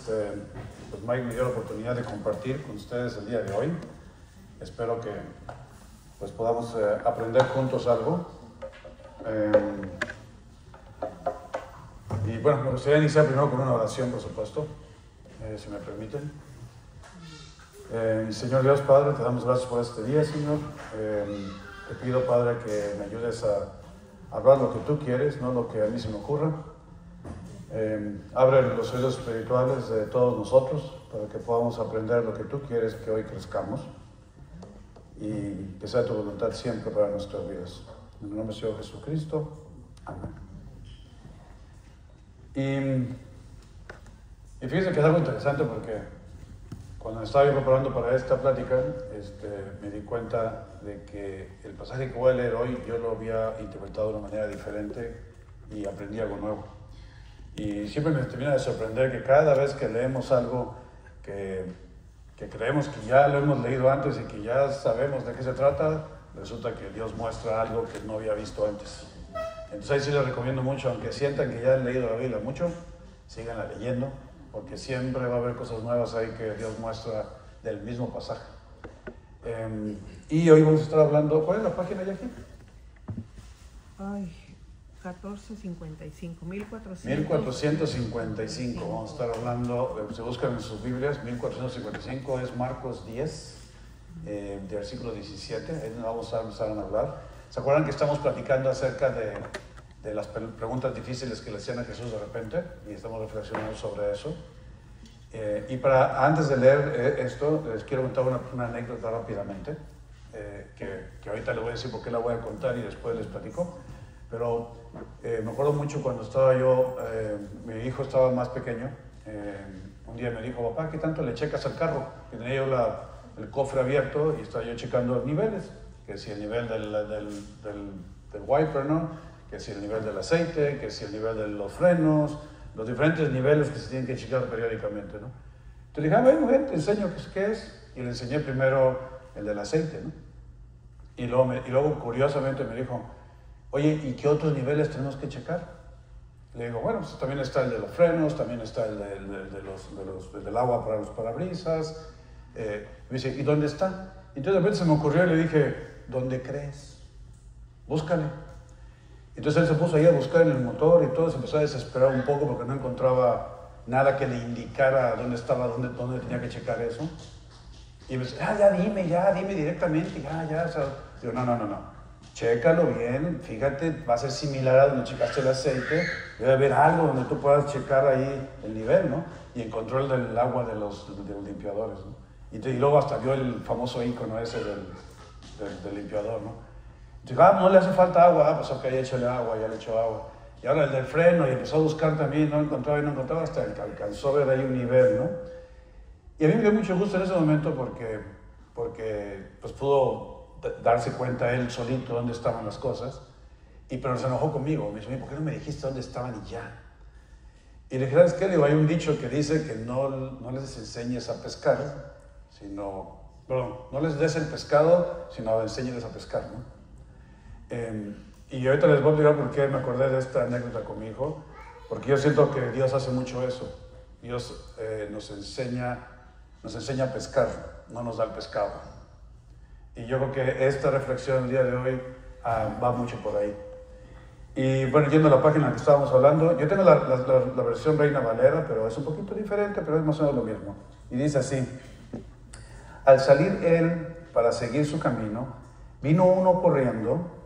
pues Mike me dio la oportunidad de compartir con ustedes el día de hoy. Espero que pues podamos aprender juntos algo. Y bueno, me gustaría iniciar primero con una oración, por supuesto, si me permiten. Señor Dios, Padre, te damos gracias por este día, Señor. Te pido, Padre, que me ayudes a hablar lo que tú quieres, no lo que a mí se me ocurra. Abre los oídos espirituales de todos nosotros para que podamos aprender lo que tú quieres que hoy crezcamos y que sea tu voluntad siempre para nuestras vidas. En el nombre del Señor Jesucristo. Amén. Y fíjense que es algo interesante porque cuando estaba yo preparando para esta plática, me di cuenta de que el pasaje que voy a leer hoy yo lo había interpretado de una manera diferente y aprendí algo nuevo. Y siempre me termina de sorprender que cada vez que leemos algo que creemos que ya lo hemos leído antes y que ya sabemos de qué se trata, resulta que Dios muestra algo que no había visto antes. Entonces ahí sí les recomiendo mucho, aunque sientan que ya han leído la Biblia mucho, síganla leyendo, porque siempre va a haber cosas nuevas ahí que Dios muestra del mismo pasaje. Y hoy vamos a estar hablando, ¿cuál es la página, Jackie? Ay, 1455, 1455, vamos a estar hablando, se buscan en sus Biblias, 1455 es Marcos 10, del versículo 17, ahí nos vamos a empezar a hablar. ¿Se acuerdan que estamos platicando acerca de las preguntas difíciles que le hacían a Jesús de repente? Y estamos reflexionando sobre eso. Y antes de leer esto, les quiero contar una anécdota rápidamente, que ahorita les voy a decir por qué la voy a contar y después les platico. Pero me acuerdo mucho cuando estaba yo, mi hijo estaba más pequeño, un día me dijo, papá, ¿qué tanto le checas al carro? Y tenía yo el cofre abierto y estaba yo checando niveles, que si el nivel del wiper, ¿no? Que si el nivel del aceite, que si el nivel de los frenos, los diferentes niveles que se tienen que checar periódicamente, ¿no? Entonces dije, bueno, ven, te enseño qué es. Y le enseñé primero el del aceite, ¿no? Y luego curiosamente me dijo, oye, ¿y qué otros niveles tenemos que checar? Le digo, bueno, pues también está el de los frenos, también está el del agua para los parabrisas. Me dice, ¿y dónde está? Entonces de repente se me ocurrió y le dije, ¿dónde crees? Búscale. Entonces él se puso ahí a buscar en el motor y todo, se empezó a desesperar un poco porque no encontraba nada que le indicara dónde estaba, dónde tenía que checar eso. Y me dice, ya dime directamente, ya. O sea, digo, no. Chécalo bien, fíjate, va a ser similar a donde checaste el aceite, debe haber algo donde tú puedas checar ahí el nivel, ¿no? Y encontró el del agua de los limpiadores, ¿no? Y luego hasta vio el famoso icono ese del limpiador, ¿no? Dijo, no le hace falta agua, pues ok, échale agua, ya le echó agua. Y ahora el del freno, y empezó a buscar también, no encontraba, hasta que alcanzó a ver ahí un nivel, ¿no? Y a mí me dio mucho gusto en ese momento porque pues pudo darse cuenta él solito dónde estaban las cosas, pero se enojó conmigo, me dijo, ¿por qué no me dijiste dónde estaban y ya? Y le dije, ¿sabes qué? Le digo, hay un dicho que dice que no les enseñes a pescar, no les des el pescado, sino enséñales a pescar, ¿no? Y ahorita les voy a explicar por qué me acordé de esta anécdota con mi hijo, porque yo siento que Dios hace mucho eso. Dios nos enseña a pescar, no nos da el pescado. Y yo creo que esta reflexión el día de hoy va mucho por ahí. Y bueno, yendo a la página que estábamos hablando, yo tengo la versión Reina Valera, pero es un poquito diferente, pero es más o menos lo mismo. Y dice así, al salir él para seguir su camino, vino uno corriendo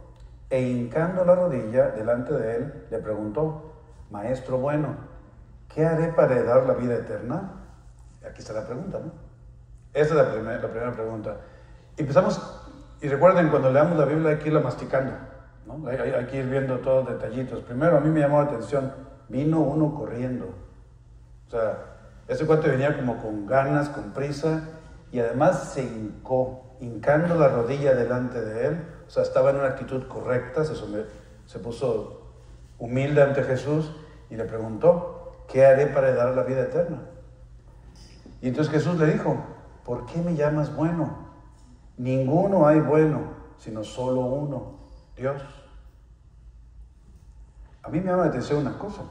e hincando la rodilla delante de él, le preguntó, Maestro bueno, ¿qué haré para heredar la vida eterna? Aquí está la pregunta, ¿no? Esta es la primera pregunta. Y recuerden, cuando leamos la Biblia hay que irla masticando, ¿no? Hay que ir viendo todos los detallitos. Primero, a mí me llamó la atención, vino uno corriendo. O sea, ese cuate venía como con ganas, con prisa, y además se hincando la rodilla delante de él. O sea, estaba en una actitud correcta, se puso humilde ante Jesús y le preguntó, ¿qué haré para heredar la vida eterna? Y entonces Jesús le dijo, ¿por qué me llamas bueno? Ninguno hay bueno, sino solo uno, Dios. A mí me llama la atención una cosa.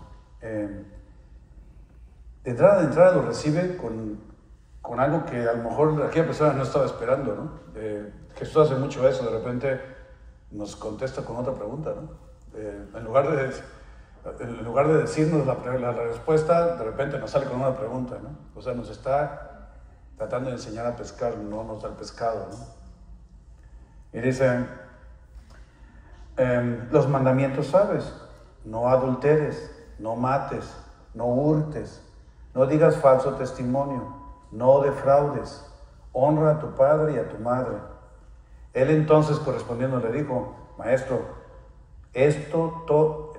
de entrada lo recibe con algo que a lo mejor aquella persona no estaba esperando, ¿no? Jesús hace mucho eso, de repente nos contesta con otra pregunta, ¿no? En lugar de decirnos la respuesta, de repente nos sale con una pregunta, ¿no? O sea, nos está tratando de enseñar a pescar, no nos da el pescado, ¿no? Y dice, los mandamientos sabes, no adulteres, no mates, no hurtes, no digas falso testimonio, no defraudes, honra a tu padre y a tu madre. Él entonces correspondiendo le dijo, maestro,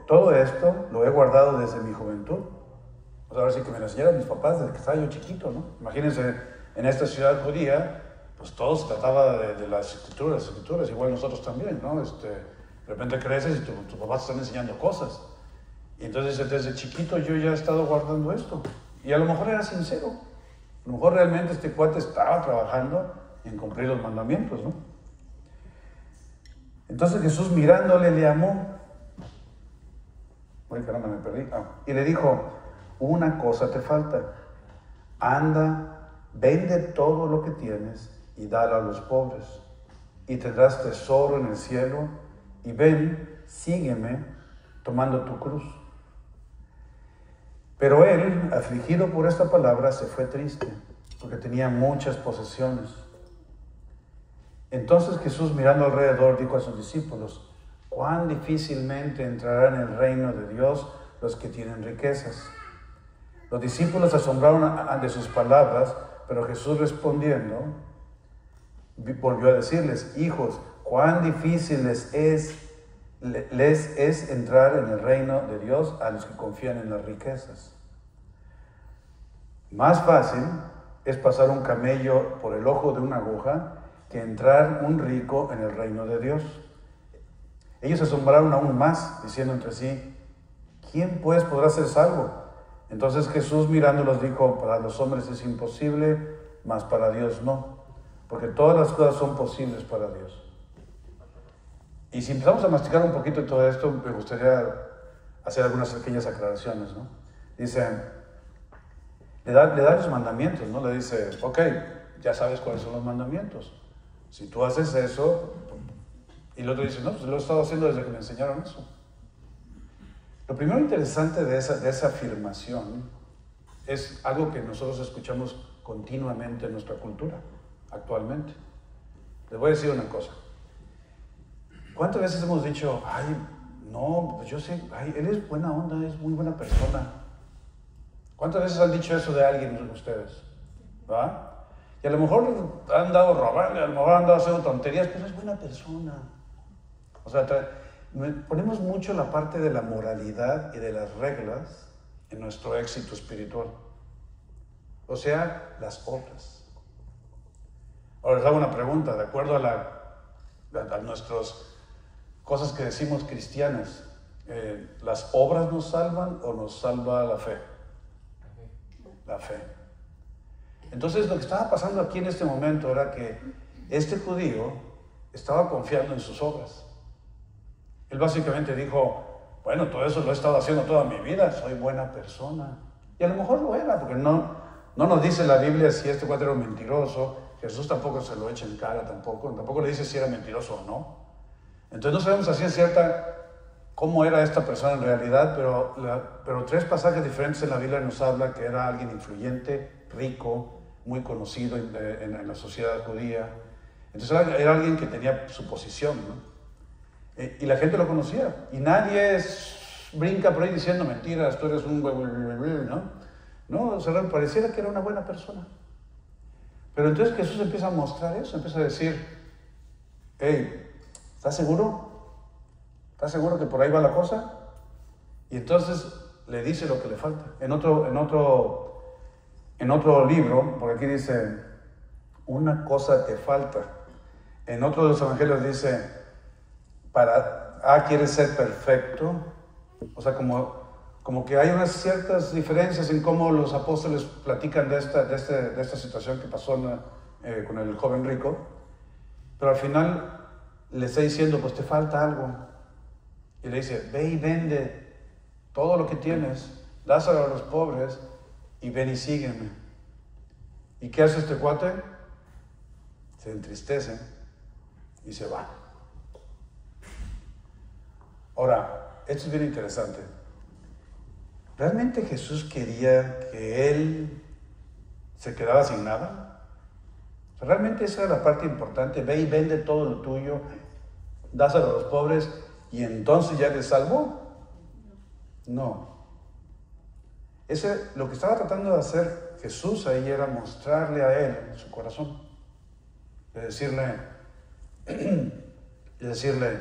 todo esto lo he guardado desde mi juventud. O sea, ahora sí que me lo enseñaron mis papás desde que estaba yo chiquito, ¿no? Imagínense, en esta ciudad judía, pues todo se trataba de las escrituras, igual nosotros también, ¿no? De repente creces y tus papás te están enseñando cosas. Y entonces desde chiquito yo ya he estado guardando esto. Y a lo mejor era sincero. A lo mejor realmente este cuate estaba trabajando en cumplir los mandamientos, ¿no? Entonces Jesús mirándole le amó. Uy, caramba, me perdí. Y le dijo, una cosa te falta. Anda, vende todo lo que tienes y dalo a los pobres. Y tendrás tesoro en el cielo. Y ven, sígueme, tomando tu cruz. Pero él, afligido por esta palabra, se fue triste, porque tenía muchas posesiones. Entonces Jesús, mirando alrededor, dijo a sus discípulos, cuán difícilmente entrarán en el reino de Dios los que tienen riquezas. Los discípulos se asombraron de sus palabras, pero Jesús respondiendo, volvió a decirles, hijos, cuán difícil les es entrar en el reino de Dios a los que confían en las riquezas. Más fácil es pasar un camello por el ojo de una aguja que entrar un rico en el reino de Dios. Ellos se asombraron aún más, diciendo entre sí, ¿quién pues podrá ser salvo? Entonces Jesús mirándolos dijo, para los hombres es imposible, mas para Dios no, porque todas las cosas son posibles para Dios. Y si empezamos a masticar un poquito todo esto, me gustaría hacer algunas pequeñas aclaraciones, ¿no? Dice, le da los mandamientos, ¿no? Le dice, ok, ya sabes cuáles son los mandamientos. Si tú haces eso, y el otro dice, no, pues lo he estado haciendo desde que me enseñaron eso. Lo primero interesante de esa afirmación es algo que nosotros escuchamos continuamente en nuestra cultura, actualmente. Les voy a decir una cosa. ¿Cuántas veces hemos dicho, ay, no, pues yo sé, ay, él es buena onda, es muy buena persona? ¿Cuántas veces han dicho eso de alguien ustedes? ¿Va? Y a lo mejor han dado robando, a lo mejor han dado haciendo tonterías, pero es buena persona. O sea, ponemos mucho la parte de la moralidad y de las reglas en nuestro éxito espiritual. O sea, las obras. Ahora les hago una pregunta, de acuerdo a nuestras cosas que decimos cristianas, ¿las obras nos salvan o nos salva la fe? La fe. Entonces lo que estaba pasando aquí en este momento era que este judío estaba confiando en sus obras. Él básicamente dijo, bueno, todo eso lo he estado haciendo toda mi vida, soy buena persona. Y a lo mejor lo era, porque no nos dice la Biblia si este cuate era un mentiroso. Jesús tampoco se lo echa en cara, tampoco le dice si era mentiroso o no. Entonces no sabemos a ciencia cierta cómo era esta persona en realidad, pero tres pasajes diferentes en la Biblia nos habla que era alguien influyente, rico, muy conocido en la sociedad judía. Entonces era alguien que tenía su posición, ¿no? Y la gente lo conocía. Y nadie brinca por ahí diciendo mentiras, tú eres un... ¿no? No, o sea, pareciera que era una buena persona. Pero entonces Jesús empieza a mostrar eso, empieza a decir, hey, ¿estás seguro? ¿Estás seguro que por ahí va la cosa? Y entonces le dice lo que le falta. En otro libro, por aquí dice, una cosa te falta. En otro de los evangelios dice, ¿quieres ser perfecto? O sea, como que hay unas ciertas diferencias en cómo los apóstoles platican de esta situación que pasó con el joven rico. Pero al final le está diciendo, pues te falta algo. Y le dice, ve y vende todo lo que tienes, dáselo a los pobres, y ven y sígueme. ¿Y qué hace este cuate? Se entristece y se va. Ahora, esto es bien interesante. ¿Realmente Jesús quería que él se quedara sin nada? O sea, realmente esa era la parte importante. Ve y vende todo lo tuyo, dáselo a los pobres y entonces ya te salvó. No. Lo que estaba tratando de hacer Jesús ahí era mostrarle a él su corazón. De decirle,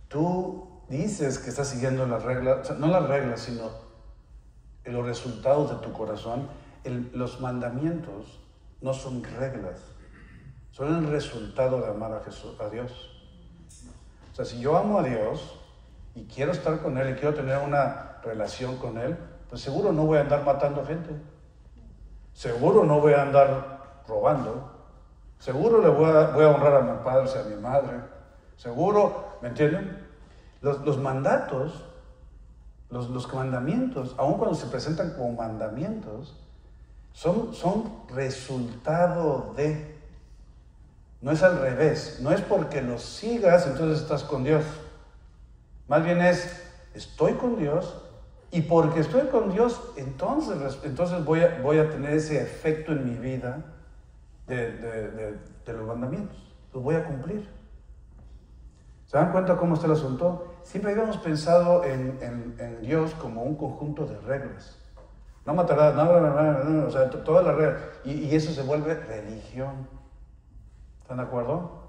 tú dices que estás siguiendo las reglas, o sea, no las reglas, sino los resultados de tu corazón. Los mandamientos no son reglas, son el resultado de amar a Dios. O sea, si yo amo a Dios y quiero estar con Él y quiero tener una relación con Él, pues seguro no voy a andar matando gente, seguro no voy a andar robando, seguro le voy a honrar a mi padre y a mi madre, seguro, ¿me entienden? Los mandatos, los mandamientos, aun cuando se presentan como mandamientos, son resultado de, no es al revés, no es porque los sigas entonces estás con Dios, más bien estoy con Dios y porque estoy con Dios entonces voy a tener ese efecto en mi vida de los mandamientos, los voy a cumplir. ¿Se dan cuenta cómo está el asunto? Siempre habíamos pensado en Dios como un conjunto de reglas. No matarás, no, o sea, todas las reglas. Y eso se vuelve religión. ¿Están de acuerdo?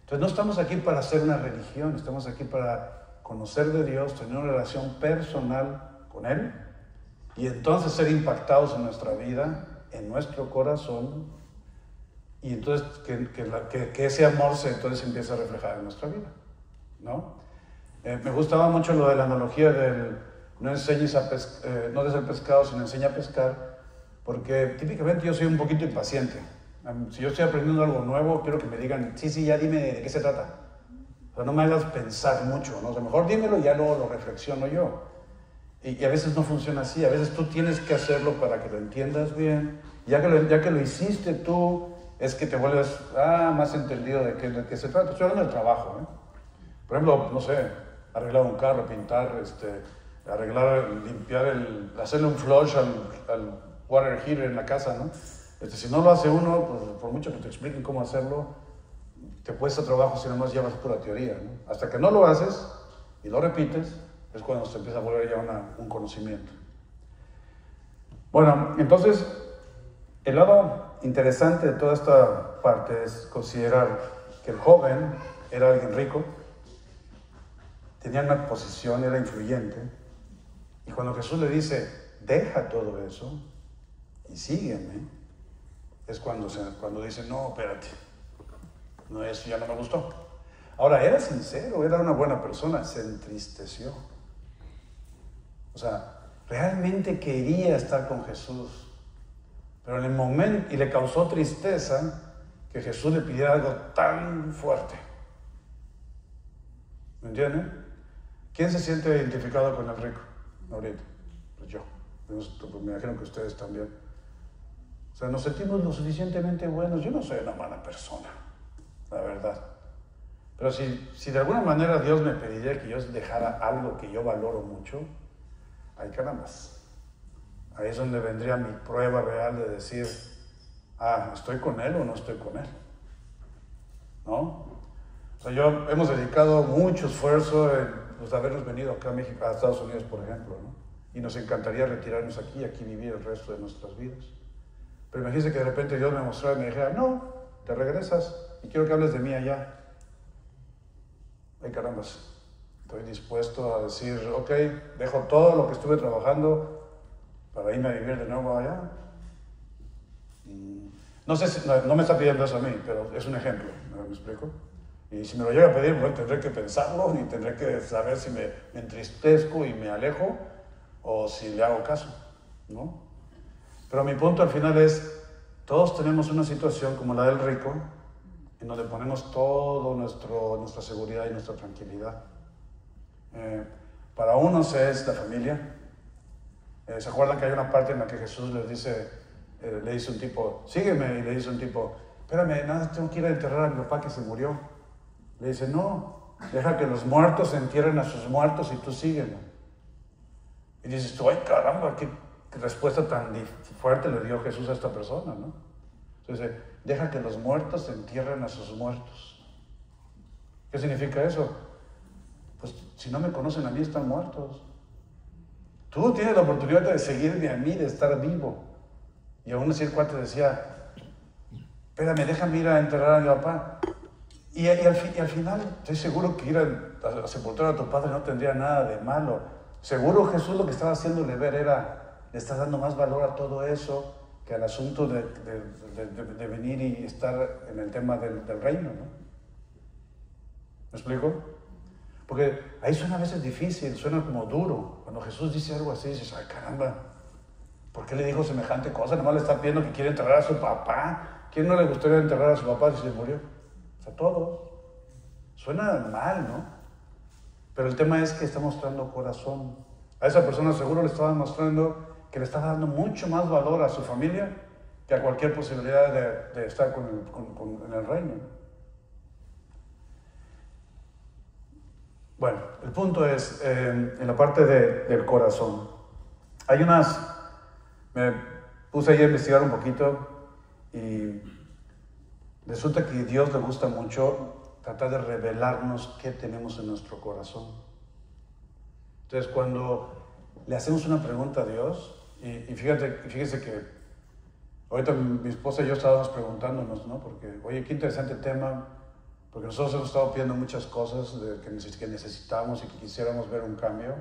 Entonces no estamos aquí para hacer una religión, estamos aquí para conocer de Dios, tener una relación personal con Él y entonces ser impactados en nuestra vida, en nuestro corazón, y entonces que ese amor entonces empieza a reflejar en nuestra vida, ¿no? Me gustaba mucho lo de la analogía del no des el pescado, sino enseña a pescar, porque típicamente yo soy un poquito impaciente. Si yo estoy aprendiendo algo nuevo, quiero que me digan, sí, ya dime de qué se trata. O sea, no me hagas pensar mucho, ¿no? O sea, mejor dímelo y ya luego lo reflexiono yo. Y a veces no funciona así, a veces tú tienes que hacerlo para que lo entiendas bien. Ya que lo hiciste tú, es que te vuelves más entendido de qué se trata. Estoy hablando del trabajo, ¿eh? Por ejemplo, no sé, arreglar un carro, pintar, limpiar, hacerle un flush al water heater en la casa, ¿no? Si no lo hace uno, pues por mucho que te expliquen cómo hacerlo, te cuesta trabajo si nomás llevas pura teoría, ¿no? Hasta que no lo haces y lo repites, es cuando se empieza a volver ya un conocimiento. Bueno, entonces, el lado interesante de toda esta parte es considerar que el joven era alguien rico, tenía una posición, era influyente, y cuando Jesús le dice, deja todo eso y sígueme, es cuando dice, no, espérate, no, eso ya no me gustó. Ahora, era sincero, era una buena persona, se entristeció. O sea, realmente quería estar con Jesús, pero en el momento, y le causó tristeza que Jesús le pidiera algo tan fuerte. ¿Me entienden? ¿Quién se siente identificado con el rico ahorita? Pues yo. Me imagino que ustedes también. O sea, nos sentimos lo suficientemente buenos. Yo no soy una mala persona, la verdad. Pero si de alguna manera Dios me pediría que yo dejara algo que yo valoro mucho, ay carambas. Ahí es donde vendría mi prueba real de decir, ¿estoy con Él o no estoy con Él? ¿No? O sea, hemos dedicado mucho esfuerzo en habernos venido acá a México, a Estados Unidos, por ejemplo, ¿no? Y nos encantaría retirarnos aquí vivir el resto de nuestras vidas. Pero imagínense que de repente Dios me mostrara y me dijera, no, te regresas y quiero que hables de mí allá. Ay carambas, estoy dispuesto a decir, ok, dejo todo lo que estuve trabajando para irme a vivir de nuevo allá. No sé si, no me está pidiendo eso a mí, pero es un ejemplo, ¿me explico? Y si me lo llega a pedir, bueno, tendré que pensarlo y tendré que saber si me entristezco y me alejo o si le hago caso, ¿no? Pero mi punto al final es, todos tenemos una situación como la del rico, en donde ponemos toda nuestra seguridad y nuestra tranquilidad. Para unos es la familia, ¿Se acuerdan que hay una parte en la que Jesús les dice, le dice un tipo, sígueme, y le dice un tipo, espérame, nada, tengo que ir a enterrar a mi papá que se murió. Le dice, no, deja que los muertos entierren a sus muertos y tú sígueme. Y dices tú, ay caramba, qué respuesta tan fuerte le dio Jesús a esta persona, ¿no? Entonces, deja que los muertos entierren a sus muertos. ¿Qué significa eso? Pues si no me conocen a mí, están muertos. Tú tienes la oportunidad de seguirme a mí, de estar vivo. Y aún así el cuate decía, espérame, déjame ir a enterrar a mi papá. Y al final, estoy seguro que ir a sepultar a tu padre no tendría nada de malo. Seguro Jesús lo que estaba haciéndole ver era, le está dando más valor a todo eso que al asunto de venir y estar en el tema del reino, ¿no? ¿Me explico? Porque ahí suena a veces difícil, suena como duro. Cuando Jesús dice algo así, dices, ay caramba, ¿por qué le dijo semejante cosa? Nomás le está pidiendo que quiere enterrar a su papá. ¿Quién no le gustaría enterrar a su papá si se murió? O sea, todos. Suena mal, ¿no? Pero el tema es que está mostrando corazón. A esa persona seguro le estaba mostrando que le estaba dando mucho más valor a su familia que a cualquier posibilidad de estar en el reino. Bueno, el punto es, en la parte del corazón, me puse ahí a investigar un poquito y resulta que a Dios le gusta mucho tratar de revelarnos qué tenemos en nuestro corazón. Entonces, cuando le hacemos una pregunta a Dios, y fíjese que ahorita mi esposa y yo estábamos preguntándonos, ¿no? Porque, oye, qué interesante tema, porque nosotros hemos estado pidiendo muchas cosas que necesitamos y que quisiéramos ver un cambio,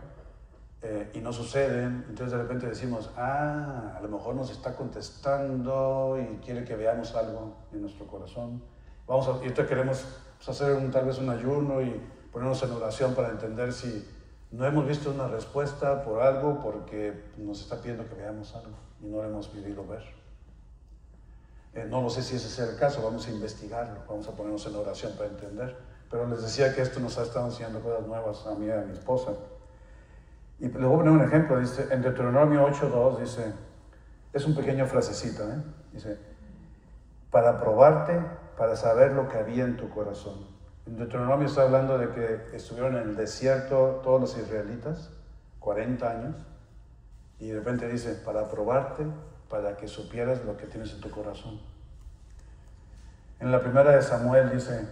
y no suceden. Entonces de repente decimos, a lo mejor nos está contestando y quiere que veamos algo en nuestro corazón. Y ahorita queremos hacer tal vez un ayuno y ponernos en oración para entender si no hemos visto una respuesta por algo, porque nos está pidiendo que veamos algo y no lo hemos podido ver. No lo sé si ese sea el caso, vamos a investigarlo, vamos a ponernos en oración para entender. Pero les decía que esto nos ha estado enseñando cosas nuevas a mí y a mi esposa. Y les voy a poner un ejemplo, dice, en Deuteronomio 8:2 dice, es un pequeño frasecito, dice, para probarte, para saber lo que había en tu corazón. En Deuteronomio está hablando de que estuvieron en el desierto todos los israelitas, 40 años, y de repente dice, para probarte, para que supieras lo que tienes en tu corazón. En la primera de Samuel dice,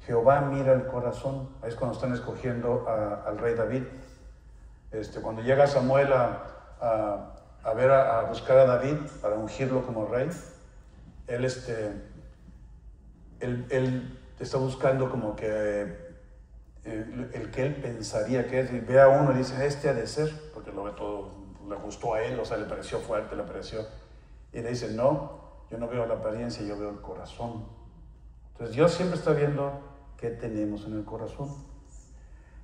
Jehová mira el corazón. Ahí es cuando están escogiendo al rey David. Cuando llega Samuel a buscar a David para ungirlo como rey, él está buscando como que el que él pensaría que es, y ve a uno y dice, este ha de ser, porque lo ve todo, le gustó a él, o sea, le pareció fuerte, le pareció, y le dice, no, yo no veo la apariencia, yo veo el corazón. Entonces Dios siempre está viendo qué tenemos en el corazón.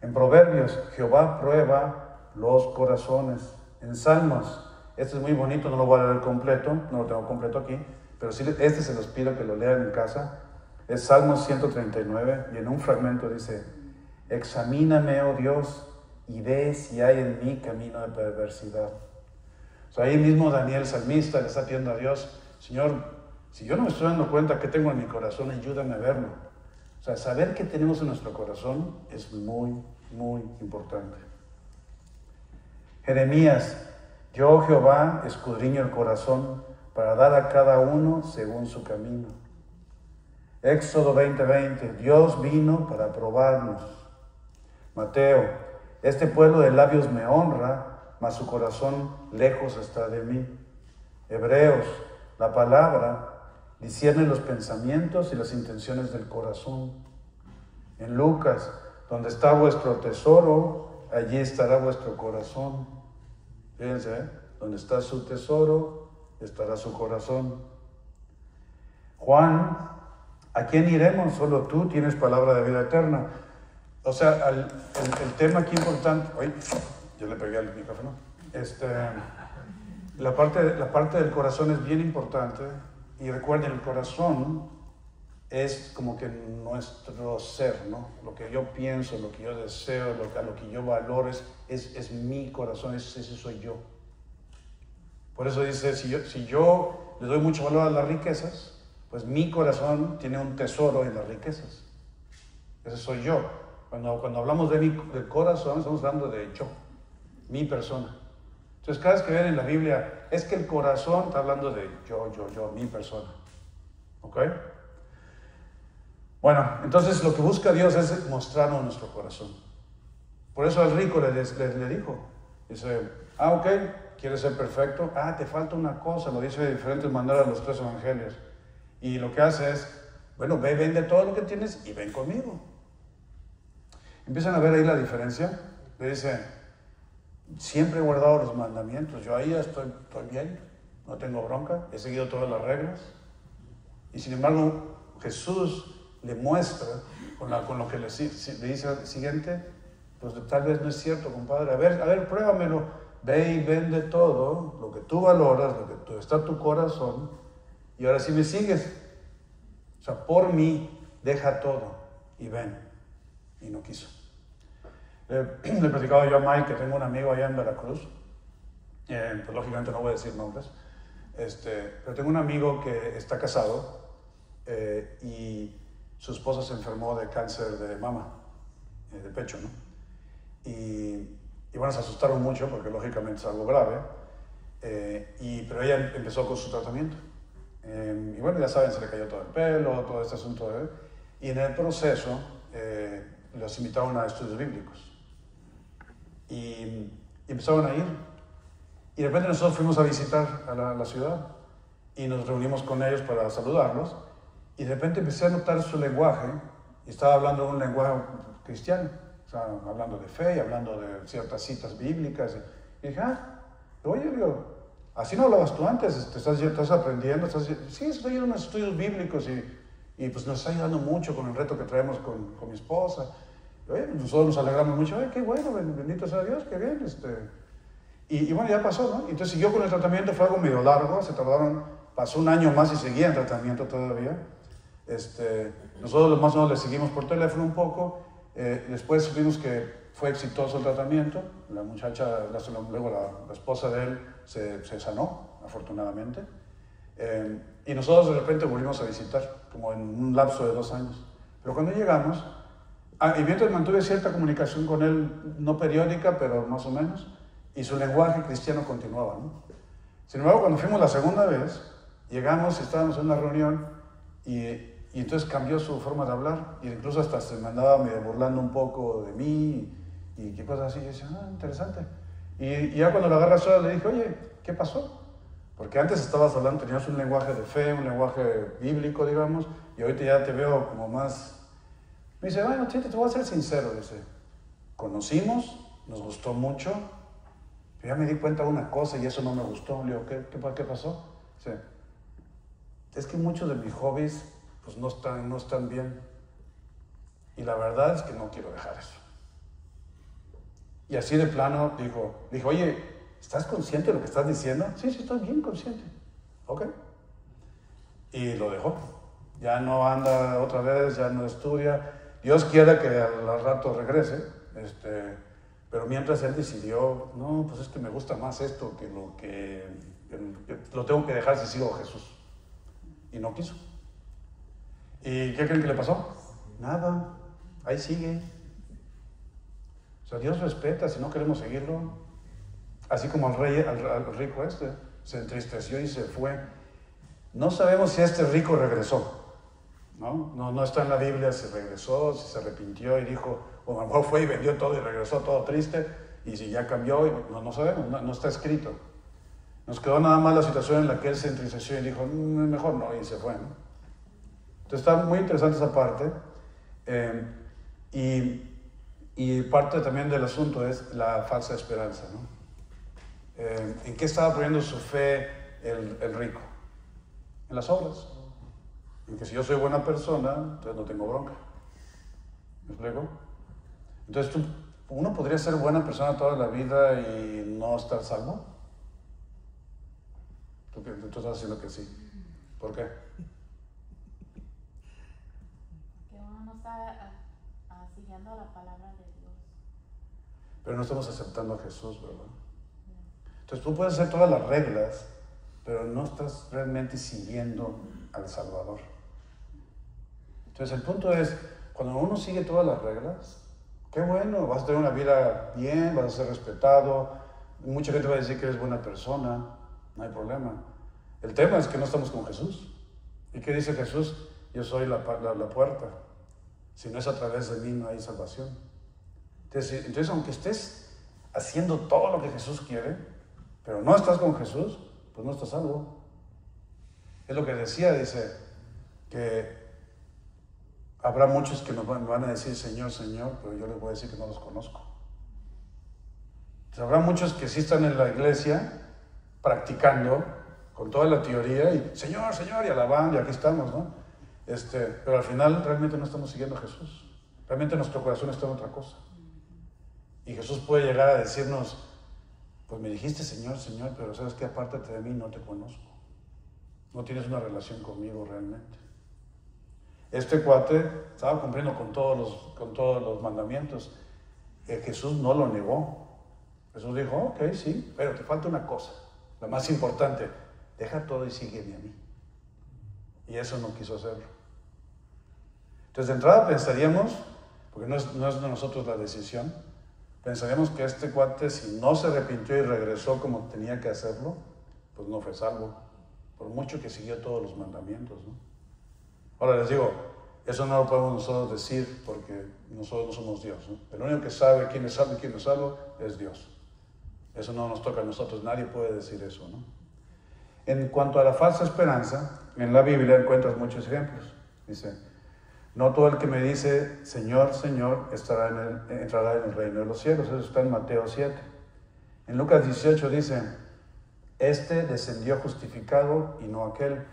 En Proverbios, Jehová prueba los corazones. En Salmos, este es muy bonito, no lo voy a leer completo, no lo tengo completo aquí, pero sí, se los pido que lo lean en casa. Es Salmos 139, y en un fragmento dice, examíname, oh Dios, y ve si hay en mí camino de perversidad. O sea, ahí mismo Daniel, salmista, le está pidiendo a Dios, Señor, si yo no me estoy dando cuenta qué tengo en mi corazón, ayúdame a verlo. O sea, saber qué tenemos en nuestro corazón es muy, muy importante. Jeremías, yo Jehová escudriño el corazón para dar a cada uno según su camino. Éxodo 20:20, Dios vino para probarnos. Mateo, este pueblo de labios me honra, mas su corazón lejos está de mí. Hebreos, la palabra discierne los pensamientos y las intenciones del corazón. En Lucas, donde está vuestro tesoro, allí estará vuestro corazón. Fíjense, donde está su tesoro, estará su corazón. Juan, ¿a quién iremos? Solo tú tienes palabra de vida eterna. O sea, el tema aquí importante... Uy, yo le pegué al micrófono. La parte del corazón es bien importante. Y recuerden, el corazón es como que nuestro ser, ¿no? Lo que yo pienso, lo que yo deseo, a lo que yo valoro, es mi corazón, ese soy yo. Por eso dice, si yo le doy mucho valor a las riquezas, pues mi corazón tiene un tesoro en las riquezas. Ese soy yo. Cuando hablamos del corazón, estamos hablando de yo, mi persona. Entonces, cada vez que ven en la Biblia, es que el corazón está hablando de yo, mi persona. ¿Ok? Bueno, entonces lo que busca Dios es mostrarnos nuestro corazón. Por eso al rico le dijo, dice, ok, ¿quieres ser perfecto? Te falta una cosa, lo dice de diferentes maneras los 3 evangelios. Y lo que hace es, bueno, ve, vende todo lo que tienes y ven conmigo. Empiezan a ver ahí la diferencia. Le dice, siempre he guardado los mandamientos, yo ahí estoy bien, no tengo bronca, he seguido todas las reglas. Y sin embargo, Jesús le muestra con lo que le dice al siguiente, pues tal vez no es cierto, compadre. A ver, pruébamelo. Ve y vende todo, lo que tú valoras, lo que está en tu corazón, y ahora sí me sigues. O sea, por mí, deja todo y ven. Y no quiso. Le platicaba yo a Mike que tengo un amigo allá en Veracruz, pues lógicamente no voy a decir nombres, pero tengo un amigo que está casado y su esposa se enfermó de cáncer de mama, de pecho, ¿no? Y bueno, se asustaron mucho porque lógicamente es algo grave, pero ella empezó con su tratamiento. Y bueno, ya saben, se le cayó todo el pelo, todo este asunto y en el proceso los invitaron a estudios bíblicos. Y empezaron a ir. Y de repente nosotros fuimos a visitar a la ciudad y nos reunimos con ellos para saludarlos. Y de repente empecé a notar su lenguaje y estaba hablando un lenguaje cristiano. Estaba hablando de fe y hablando de ciertas citas bíblicas. Y dije, oye, digo, así no hablabas tú antes, estás aprendiendo, sí, estoy yendo a unos estudios bíblicos y pues nos está ayudando mucho con el reto que traemos con mi esposa. Oye, nosotros nos alegramos mucho, qué bueno, bendito sea Dios, qué bien. Y bueno, ya pasó, ¿no? Entonces siguió con el tratamiento, fue algo medio largo, pasó un año más y seguía en tratamiento todavía. Nosotros más o menos le seguimos por teléfono un poco, después supimos que fue exitoso el tratamiento, la muchacha, luego la esposa de él se sanó, afortunadamente, y nosotros de repente volvimos a visitar, como en un lapso de 2 años. Pero cuando llegamos, y mientras mantuve cierta comunicación con él, no periódica, pero más o menos, y su lenguaje cristiano continuaba, ¿no? Sin embargo, cuando fuimos la segunda vez, llegamos y estábamos en una reunión, y entonces cambió su forma de hablar, y incluso hasta se me andaba medio burlando un poco de mí, y qué cosas así, y yo decía, interesante. Y ya cuando la agarra sola le dije, oye, ¿qué pasó? Porque antes estabas hablando, tenías un lenguaje de fe, un lenguaje bíblico, digamos, y ahorita ya te veo como más... Me dice, bueno, Chete, te voy a ser sincero, dice, conocimos, nos gustó mucho, pero ya me di cuenta de una cosa y eso no me gustó. Le digo, ¿qué pasó? Dice, es que muchos de mis hobbies pues no están bien, y la verdad es que no quiero dejar eso. Y así de plano dijo, oye, ¿estás consciente de lo que estás diciendo? Sí, estoy bien consciente. Ok. Y lo dejó. Ya no anda otra vez, ya no estudia. Dios quiera que al rato regrese, pero mientras él decidió, no, pues es que me gusta más esto que lo tengo que dejar si sigo a Jesús. Y no quiso. ¿Y qué creen que le pasó? Nada, ahí sigue. O sea, Dios respeta, si no queremos seguirlo. Así como al rico se entristeció y se fue. No sabemos si este rico regresó. No está en la Biblia si regresó, si se arrepintió y dijo, o a lo mejor fue y vendió todo y regresó todo triste, y si ya cambió, no sabemos, no está escrito. Nos quedó nada más la situación en la que él se entristeció y dijo, mejor no, y se fue, ¿no? Entonces está muy interesante esa parte, y parte también del asunto es la falsa esperanza, ¿no? ¿En qué estaba poniendo su fe el rico? En las obras. En que si yo soy buena persona, entonces no tengo bronca. ¿Me explico? Entonces uno podría ser buena persona toda la vida y no estar salvo. Tú estás haciendo que sí. ¿Por qué? Porque uno no está siguiendo la palabra de Dios. Pero no estamos aceptando a Jesús, ¿verdad? Entonces tú puedes hacer todas las reglas, pero no estás realmente siguiendo al Salvador. Entonces el punto es, cuando uno sigue todas las reglas, qué bueno, vas a tener una vida bien, vas a ser respetado, mucha gente va a decir que eres buena persona, no hay problema. El tema es que no estamos con Jesús. ¿Y qué dice Jesús? Yo soy la puerta. Si no es a través de mí, no hay salvación. Entonces, aunque estés haciendo todo lo que Jesús quiere, pero no estás con Jesús, pues no estás salvo. Es lo que decía, dice, que habrá muchos que me van a decir Señor, Señor, pero yo les voy a decir que no los conozco. Entonces, habrá muchos que sí están en la iglesia practicando con toda la teoría y Señor, Señor, y alabando, y aquí estamos, ¿no? Pero al final realmente no estamos siguiendo a Jesús. Realmente nuestro corazón está en otra cosa. Y Jesús puede llegar a decirnos, pues me dijiste Señor, Señor, pero sabes que apártate de mí, no te conozco. No tienes una relación conmigo realmente. Este cuate estaba cumpliendo con todos los mandamientos. Jesús no lo negó. Jesús dijo, ok, sí, pero te falta una cosa. La más importante, deja todo y sígueme a mí. Y eso no quiso hacerlo. Entonces de entrada pensaríamos, porque no es de nosotros la decisión, pensaríamos que este cuate, si no se arrepintió y regresó como tenía que hacerlo, pues no fue salvo, por mucho que siguió todos los mandamientos, ¿no? Ahora les digo, eso no lo podemos nosotros decir porque nosotros no somos Dios, ¿no? El único que sabe quién es salvo y quién no es salvo es Dios. Eso no nos toca a nosotros, nadie puede decir eso, ¿no? En cuanto a la falsa esperanza, en la Biblia encuentras muchos ejemplos. Dice, no todo el que me dice Señor, Señor, entrará en el reino de los cielos. Eso está en Mateo 7. En Lucas 18 dice, este descendió justificado y no aquel.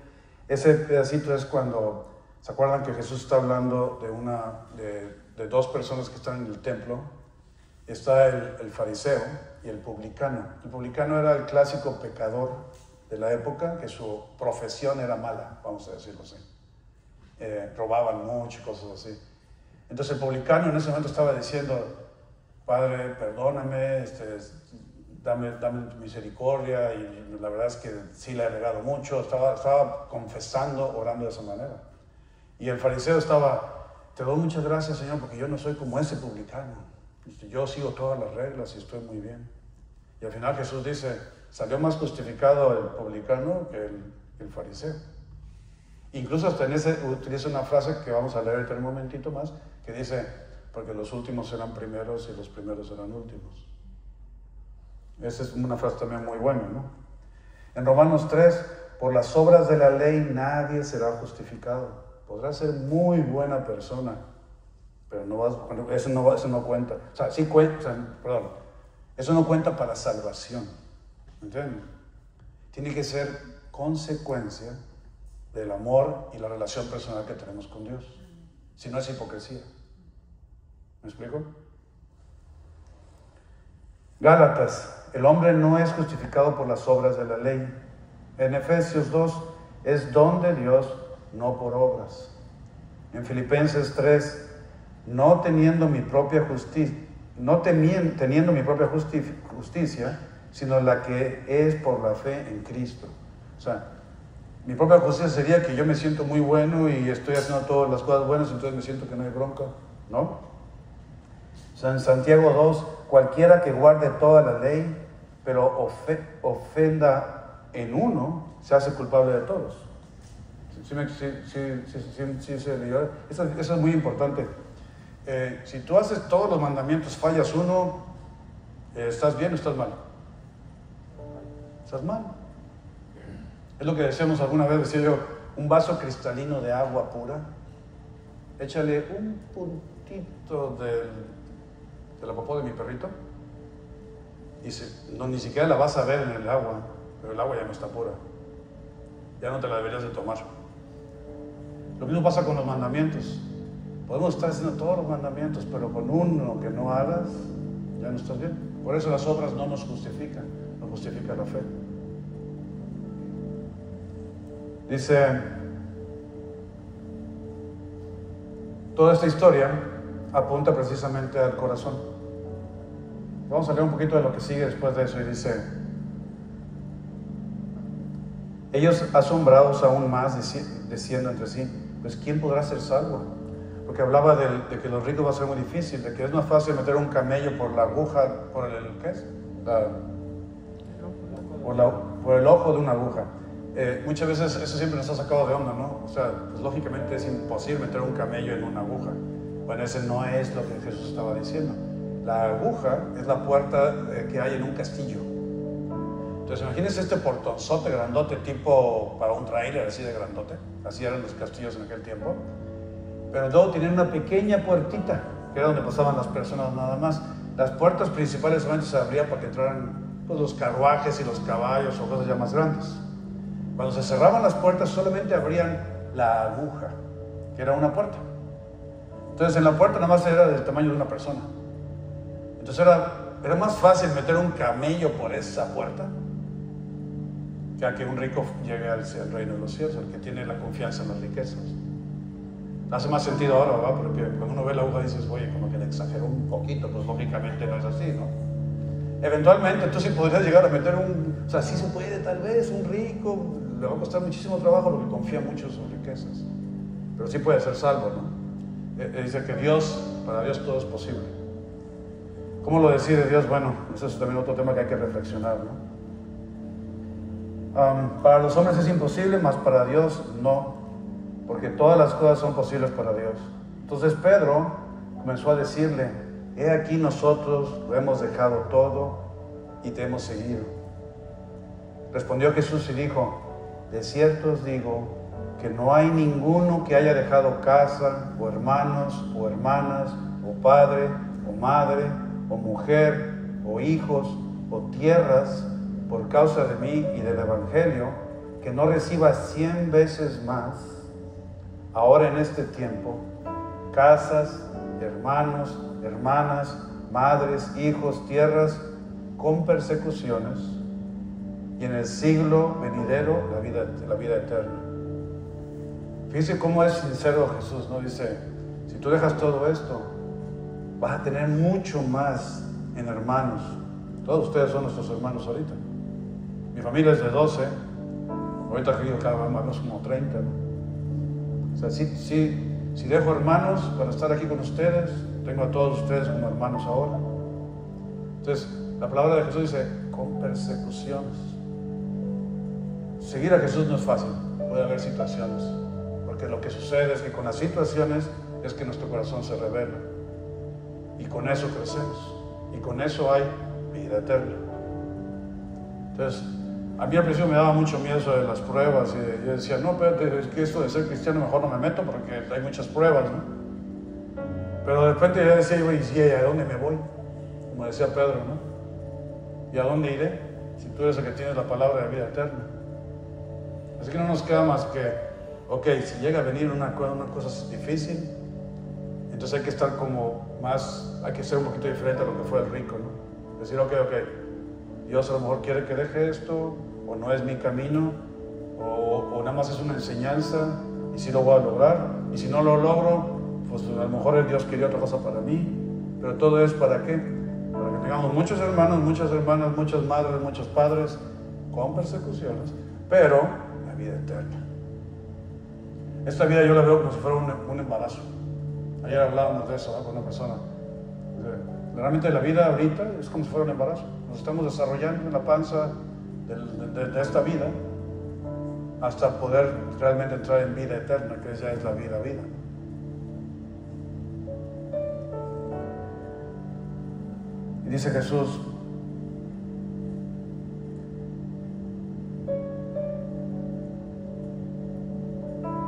Ese pedacito es cuando, ¿se acuerdan que Jesús está hablando de dos personas que están en el templo? Está el fariseo y el publicano. El publicano era el clásico pecador de la época, que su profesión era mala, vamos a decirlo así. Robaban mucho, cosas así. Entonces el publicano en ese momento estaba diciendo, Padre, perdóname, dame misericordia, y la verdad es que sí le he regado mucho. Estaba confesando, orando de esa manera. Y el fariseo estaba, te doy muchas gracias, Señor, porque yo no soy como ese publicano. Yo sigo todas las reglas y estoy muy bien. Y al final Jesús dice, salió más justificado el publicano que el fariseo. Incluso hasta utiliza una frase que vamos a leer en un momentito más, que dice, porque los últimos serán primeros y los primeros serán últimos. Esa es una frase también muy buena, ¿no? En Romanos 3, por las obras de la ley nadie será justificado. Podrá ser muy buena persona, pero eso no cuenta. O sea, sí cuenta, eso no cuenta para salvación. ¿Entienden? Tiene que ser consecuencia del amor y la relación personal que tenemos con Dios. Si no es hipocresía. ¿Me explico? Gálatas, el hombre no es justificado por las obras de la ley. En Efesios 2, es don de Dios, no por obras. En Filipenses 3, no teniendo mi propia justicia, sino la que es por la fe en Cristo. O sea, mi propia justicia sería que yo me siento muy bueno y estoy haciendo todas las cosas buenas, entonces me siento que no hay bronca, ¿no? O sea, en Santiago 2, cualquiera que guarde toda la ley, pero ofenda en uno, se hace culpable de todos. Eso es muy importante. Si tú haces todos los mandamientos, fallas uno, ¿estás bien o estás mal? Estás mal. Es lo que decíamos alguna vez, decía yo, un vaso cristalino de agua pura, échale un puntito de la popó de mi perrito y ni siquiera la vas a ver en el agua, pero el agua ya no está pura, ya no te la deberías de tomar. Lo mismo pasa con los mandamientos. Podemos estar haciendo todos los mandamientos, pero con uno que no hagas, ya no estás bien. Por eso las obras no nos justifican, nos justifica la fe. Dice, toda esta historia apunta precisamente al corazón. Vamos a leer un poquito de lo que sigue después de eso y dice, Ellos, asombrados aún más, diciendo entre sí, pues ¿quién podrá ser salvo? Porque hablaba de que los ricos va a ser muy difícil, de que es más fácil meter un camello por la aguja, por el, ¿qué es? Por el ojo de una aguja. Muchas veces eso siempre nos ha sacado de onda, ¿no? O sea, pues lógicamente es imposible meter un camello en una aguja. Bueno, ese no es lo que Jesús estaba diciendo. La aguja es la puerta que hay en un castillo. Entonces imagínense este portonzote grandote, tipo para un tráiler así de grandote. Así eran los castillos en aquel tiempo. Pero luego tenían una pequeña puertita, que era donde pasaban las personas nada más. Las puertas principales solamente se abrían para que entraran pues, los carruajes y los caballos o cosas ya más grandes. Cuando se cerraban las puertas solamente abrían la aguja, que era una puerta. Entonces en la puerta nada más era del tamaño de una persona. Entonces era más fácil meter un camello por esa puerta que a que un rico llegue al reino de los cielos, el que tiene la confianza en las riquezas. Hace más sentido ahora, ¿verdad? Porque cuando uno ve la aguja dices, oye, como que le exageró un poquito, pues lógicamente no es así, ¿no? Eventualmente tú sí podrías llegar a meter o sea, sí se puede tal vez, un rico, le va a costar muchísimo trabajo porque confía mucho en sus riquezas, pero sí puede ser salvo, ¿no? Dice que para Dios todo es posible. ¿Cómo lo decide Dios? Bueno, ese es también otro tema que hay que reflexionar, ¿no? Para los hombres es imposible, mas para Dios no, porque todas las cosas son posibles para Dios. Entonces Pedro comenzó a decirle, he aquí nosotros lo hemos dejado todo y te hemos seguido. Respondió Jesús y dijo, de cierto os digo que no hay ninguno que haya dejado casa, o hermanos, o hermanas, o padre, o madre, o mujer, o hijos, o tierras, por causa de mí y del Evangelio, que no reciba 100 veces más, ahora en este tiempo, casas, hermanos, hermanas, madres, hijos, tierras, con persecuciones, y en el siglo venidero la vida eterna. Fíjense cómo es sincero Jesús, ¿no? Dice, si tú dejas todo esto, vas a tener mucho más en hermanos. Todos ustedes son nuestros hermanos ahorita. Mi familia es de 12, ahorita digo cada vez más como 30, ¿no? O sea, si dejo hermanos para estar aquí con ustedes, tengo a todos ustedes como hermanos ahora. Entonces, la palabra de Jesús dice, con persecuciones. Seguir a Jesús no es fácil, puede haber situaciones, porque lo que sucede es que con las situaciones es que nuestro corazón se revela, y con eso crecemos, y con eso hay vida eterna. Entonces, a mí al principio me daba mucho miedo eso de las pruebas, y yo decía, no, espérate, es que esto de ser cristiano mejor no me meto porque hay muchas pruebas, ¿no? Pero de repente ya decía, ¿y a dónde me voy? Como decía Pedro, ¿no? ¿Y a dónde iré? Si tú eres el que tienes la palabra de vida eterna. Así que no nos queda más que, ok, si llega a venir una cosa difícil, entonces hay que estar como más, hay que ser un poquito diferente a lo que fue el rico, ¿no? Decir, ok, Dios a lo mejor quiere que deje esto, o no es mi camino, o nada más es una enseñanza, y si lo voy a lograr, y si no lo logro, pues a lo mejor Dios quería otra cosa para mí, pero todo es ¿para qué? Para que tengamos muchos hermanos, muchas hermanas, muchas madres, muchos padres, con persecuciones, pero la vida eterna. Esta vida yo la veo como si fuera un embarazo. Ayer hablábamos de eso, ¿no? Con una persona. Realmente la vida ahorita es como si fuera un embarazo. Nos estamos desarrollando en la panza de esta vida hasta poder realmente entrar en vida eterna, que ya es la vida. Y dice Jesús,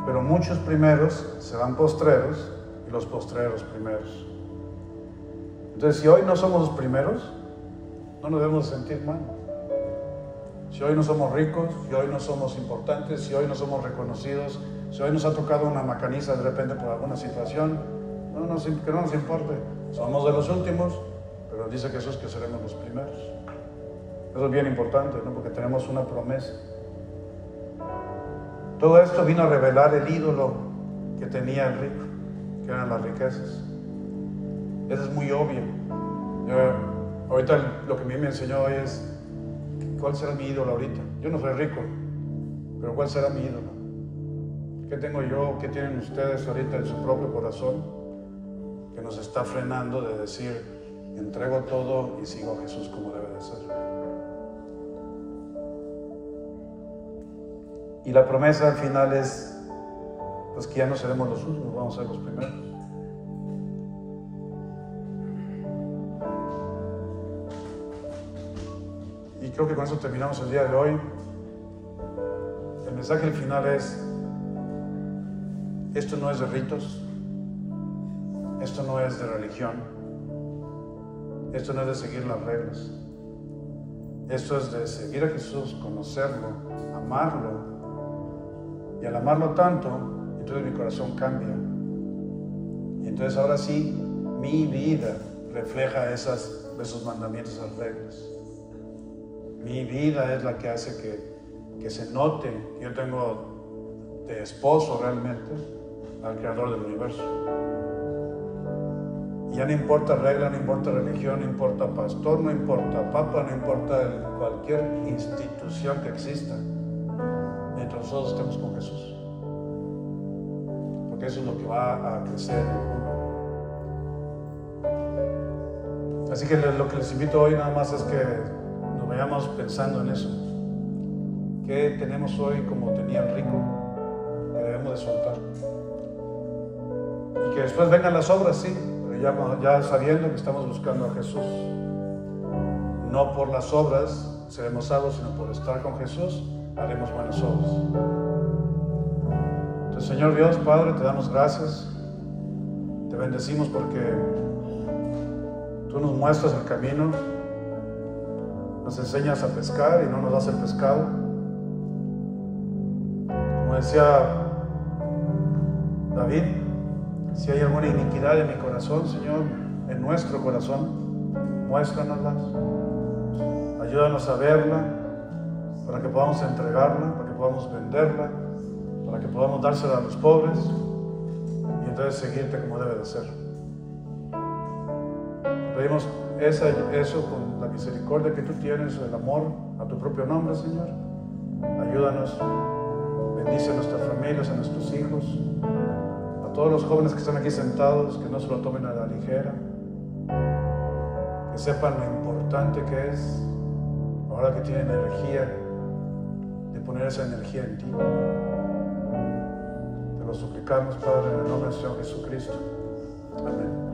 pero muchos primeros serán postreros y los postreros primeros. Entonces, si hoy no somos los primeros, no nos debemos sentir mal. Si hoy no somos ricos, si hoy no somos importantes, si hoy no somos reconocidos, si hoy nos ha tocado una macaniza de repente por alguna situación, que no nos importe. Somos de los últimos, pero dice Jesús que seremos los primeros. Eso es bien importante, ¿no? Porque tenemos una promesa. Todo esto vino a revelar el ídolo que tenía el rico, que eran las riquezas. Eso es muy obvio. Ahorita lo que a mí me enseñó hoy es, ¿cuál será mi ídolo ahorita? Yo no soy rico, pero ¿cuál será mi ídolo? ¿Qué tengo yo? ¿Qué tienen ustedes ahorita en su propio corazón que nos está frenando de decir, entrego todo y sigo a Jesús como debe de ser? Y la promesa al final es pues que ya no seremos los últimos, vamos a ser los primeros. Y creo que con eso terminamos el día de hoy. El mensaje al final es: esto no es de ritos, esto no es de religión, esto no es de seguir las reglas, esto es de seguir a Jesús, conocerlo, amarlo, y al amarlo tanto, entonces mi corazón cambia, y entonces ahora sí mi vida refleja esos mandamientos, esas reglas. Mi vida es la que hace que se note que yo tengo de esposo realmente al Creador del universo. Y ya no importa regla, no importa religión, no importa pastor, no importa papa, no importa cualquier institución que exista, mientras nosotros estemos con Jesús. Porque eso es lo que va a crecer en el mundo. Así que lo que les invito hoy nada más es que nos vayamos pensando en eso. ¿Qué tenemos hoy como tenía el rico que debemos de soltar? Y que después vengan las obras, sí, pero ya sabiendo que estamos buscando a Jesús. No por las obras seremos salvos, sino por estar con Jesús haremos buenas obras. Entonces, Señor Dios, Padre, te damos gracias. Te bendecimos porque tú nos muestras el camino, nos enseñas a pescar y no nos das el pescado. Como decía David, si hay alguna iniquidad en mi corazón, Señor, en nuestro corazón, muéstranoslas. Ayúdanos a verla para que podamos entregarla, para que podamos venderla, para que podamos dársela a los pobres y entonces seguirte como debe de ser. Pedimos eso con la misericordia que tú tienes, el amor a tu propio nombre, Señor. Ayúdanos, bendice a nuestras familias, a nuestros hijos, a todos los jóvenes que están aquí sentados, que no se lo tomen a la ligera, que sepan lo importante que es, ahora que tienen energía, de poner esa energía en ti. Te lo suplicamos, Padre, en el nombre del Señor Jesucristo. Amén.